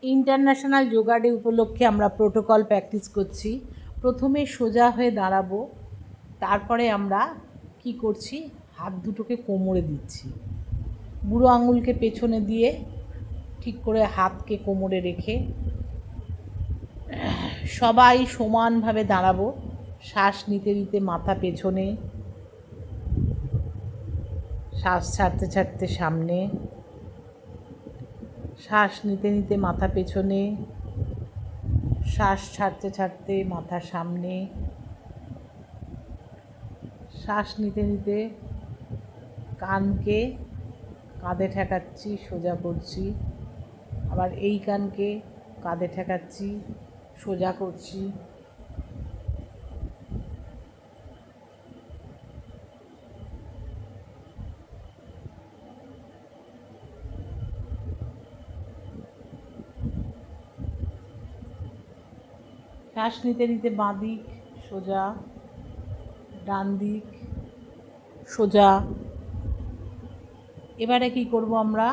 International yoga day উপলক্ষে আমরা protocol practice করছি। প্রথমে সোজা হয়ে দাঁড়াবো, তারপরে আমরা কি করছি, হাত দুটোকে কোমরে দিচ্ছি, বুড়ো আঙুলকে পেছনে দিয়ে ঠিক করে হাতকে কোমরে রেখে সবাই সমানভাবে দাঁড়াবো। শ্বাস নিতে নিতে মাথা পেছনে, শ্বাস ছাড়তে ছাড়তে সামনে, শ্বাস নিতে নিতে মাথা পেছনে, শ্বাস ছাড়তে ছাড়তে মাথা সামনে, শ্বাস নিতে নিতে কানকে কাঁধে ঠেকাচ্ছি, সোজা করছি, আবার এই কানকে কাঁধে ঠেকাচ্ছি, সোজা করছি। শ্বাস নিতে নিতে বাঁ দিক সোজা, ডান দিক সোজা। এবারে কি করব, আমরা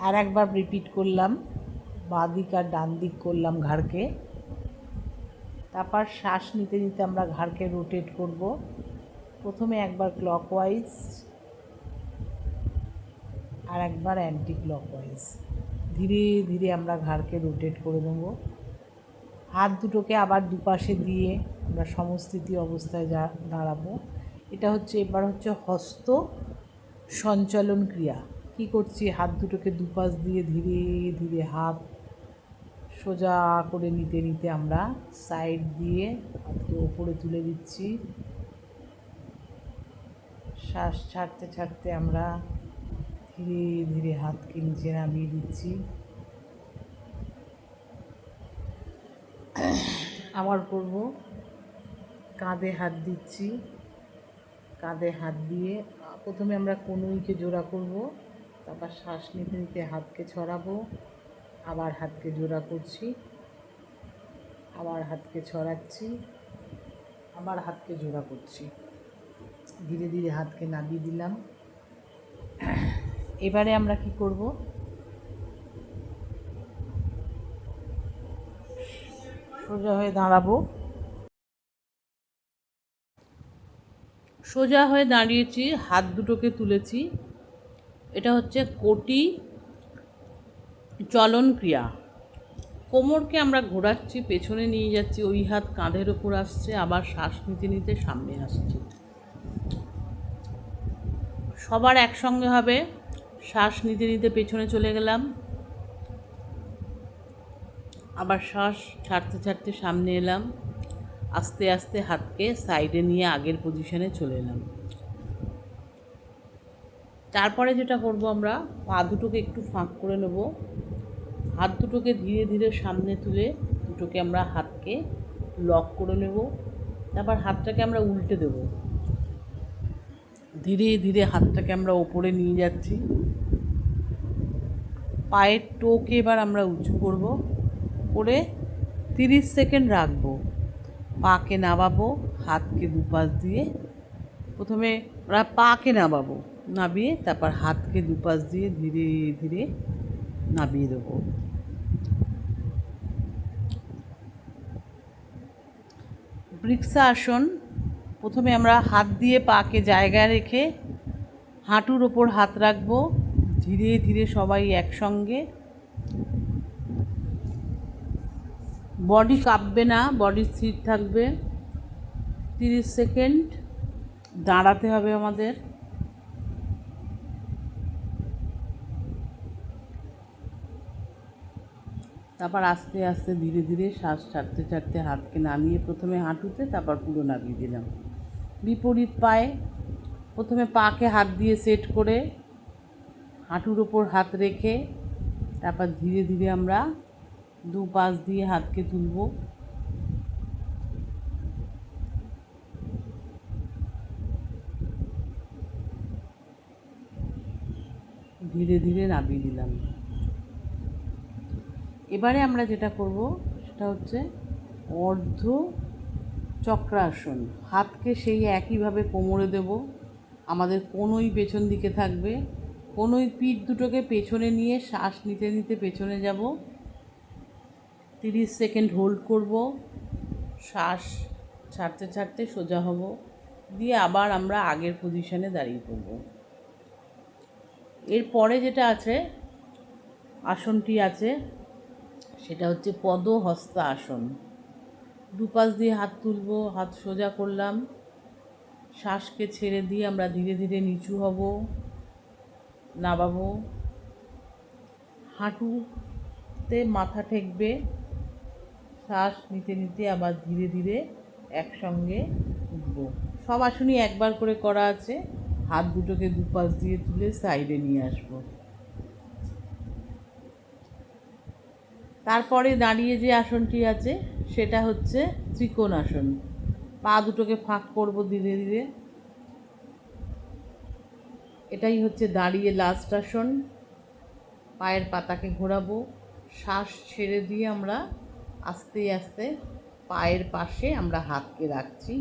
আর একবার রিপিট করলাম, বাঁ দিক আর ডান দিক করলাম ঘাড়কে। তারপর শ্বাস নিতে নিতে আমরা ঘাড়কে রোটেট করব। প্রথমে একবার ক্লকওয়াইজ আর একবার অ্যান্টি ক্লকওয়াইজ, ধীরে ধীরে আমরা ঘাড়কে রোটেট করে নেব। হাত দুটোকে আবার দুপাশে দিয়ে আমরা সমস্থিতি অবস্থায় দাঁড়াবো। এটা হচ্ছে, এবার হচ্ছে হস্ত সঞ্চালন ক্রিয়া। কি করছি, হাত দুটোকে দুপাশ দিয়ে ধীরে ধীরে হাত সোজা করে নিতে নিতে আমরা সাইড দিয়ে হাতকে ওপরে তুলে দিচ্ছি। শ্বাস ছাড়তে ছাড়তে আমরা ধীরে ধীরে হাতকে নিচে নামিয়ে দিচ্ছি। আবার করব, কাঁধে হাত দিচ্ছি, কাঁধে হাত দিয়ে প্রথমে আমরা কনুইকে জোড়া করব, তারপর শ্বাস নিতে নিতে হাতকে ছড়াবো, আবার হাতকে জোড়া করছি, আবার হাতকে ছড়াচ্ছি, আবার হাতকে জোড়া করছি। ধীরে ধীরে হাতকে নামিয়ে দিলাম। এবারে আমরা কি করব, সোজা হয়ে দাঁড়াবো। সোজা হয়ে দাঁড়িয়েছি, হাত দুটোকে তুলেছি। এটা হচ্ছে কোটি চলন ক্রিয়া। কোমরকে আমরা ঘোরাচ্ছি, পেছনে নিয়ে যাচ্ছি, ওই হাত কাঁধের ওপর আসছে, আবার শ্বাস নিতে নিতে সামনে আসছি। সবার একসঙ্গে হবে। শ্বাস নিতে নিতে পেছনে চলে গেলাম, আবার শ্বাস ছাড়তে ছাড়তে সামনে এলাম, আস্তে আস্তে হাতকে সাইডে নিয়ে আগের পজিশনে চলে এলাম। তারপরে যেটা করব, আমরা পা দুটোকে একটু ফাঁক করে নেব, হাত দুটোকে ধীরে ধীরে সামনে তুলে দুটোকে আমরা হাতকে লক করে নেব। তারপর হাতটাকে আমরা উল্টে দেব, ধীরে ধীরে হাতটাকে আমরা ওপরে নিয়ে যাচ্ছি। পায়ের টোকে এবার আমরা উঁচু করব, করে 30 সেকেন্ড রাখবো। পাকে নামাবো, হাতকে দুপাশ দিয়ে, প্রথমে আমরা পাকে নামাবো, নামিয়ে তারপর হাতকে দুপাশ দিয়ে ধীরে ধীরে নামিয়ে দেবো। বৃক্ষাসন। প্রথমে আমরা হাত দিয়ে পাকে জায়গায় রেখে হাঁটুর ওপর হাত রাখবো, ধীরে ধীরে সবাই একসঙ্গে। বডি কাঁপবে না, বডি স্থির থাকবে। 30 সেকেন্ড দাঁড়াতে হবে আমাদের। তারপর আস্তে আস্তে ধীরে ধীরে শ্বাস ছাড়তে ছাড়তে হাতকে নামিয়ে প্রথমে হাঁটুতে, তারপর পুরো নামিয়ে দিলাম। বিপরীত পায়ে প্রথমে পাকে হাত দিয়ে সেট করে হাঁটুর ওপর হাত রেখে তারপর ধীরে ধীরে আমরা দু পাশ দিয়ে হাতকে তুলব। ধীরে ধীরে নামিয়ে দিলাম। এবারে আমরা যেটা করব সেটা হচ্ছে অর্ধ চক্রাসন। হাতকে সেই একইভাবে কোমরে দেব, আমাদের কনুই পেছন দিকে থাকবে। কনুই পিঠ দুটোকে পেছনে নিয়ে শ্বাস নিতে নিতে পেছনে যাব, 30 সেকেন্ড হোল্ড করব, শ্বাস ছাড়তে ছাড়তে সোজা হব, দিয়ে আবার আমরা আগের পজিশনে দাঁড়িয়ে পড়ব। এরপরে যেটা আছে আসনটি আছে সেটা হচ্ছে পদহস্ত আসন। দুপাশ দিয়ে হাত তুলব, হাত সোজা করলাম, শ্বাসকে ছেড়ে দিয়ে আমরা ধীরে ধীরে নিচু হব, নামাবো, হাঁটুতে মাথা ঠেকবে, শ্বাস নিতে নিতে আবার ধীরে ধীরে একসঙ্গে উঠব। সব আসনই একবার করে করা আছে। হাত দুটোকে দুপাশ দিয়ে তুলে সাইডে নিয়ে আসব। তারপরে দাঁড়িয়ে যে আসনটি আছে সেটা হচ্ছে ত্রিকোণ আসন। পা দুটোকে ফাঁক করব ধীরে ধীরে। এটাই হচ্ছে দাঁড়িয়ে লাস্ট আসন। পায়ের পাতাকে ঘোরাবো, শ্বাস ছেড়ে দিয়ে আমরা আস্তে আস্তে পায়ের পাশে আমরা হাতকে রাখছি,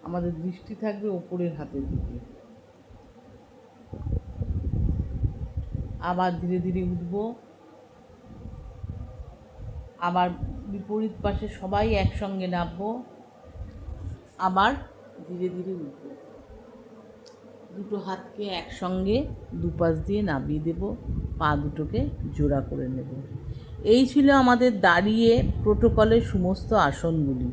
আমাদের দৃষ্টি থাকবে ওপরের হাতের দিকে। আবার ধীরে ধীরে উঠব, আবার বিপরীত পাশে সবাই একসঙ্গে নামবো, আবার ধীরে ধীরে উঠব। দুটো হাতকে একসঙ্গে দুপাশ দিয়ে নামিয়ে দেব, পা দুটোকে জোড়া করে নেব। এই ছিল আমাদের দাঁড়িয়ে প্রোটোকলের সমস্ত আসনগুলি।